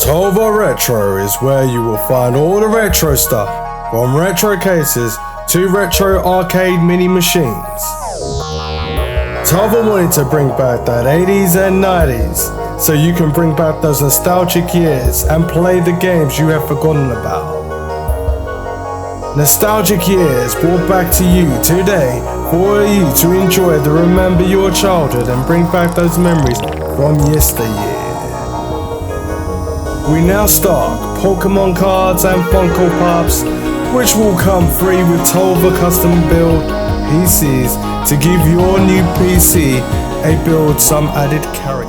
Tolva Retro is where you will find all the retro stuff, from retro cases to retro arcade mini machines. Tolva wanted to bring back that 80s and 90s, so you can bring back those nostalgic years and play the games you have forgotten about. Nostalgic years brought back to you today for you to enjoy to remember your childhood and bring back those memories from yesteryear. We now stock Pokemon cards and Funko Pops, which will come free with Tolva custom build PCs to give your new PC a build some added character.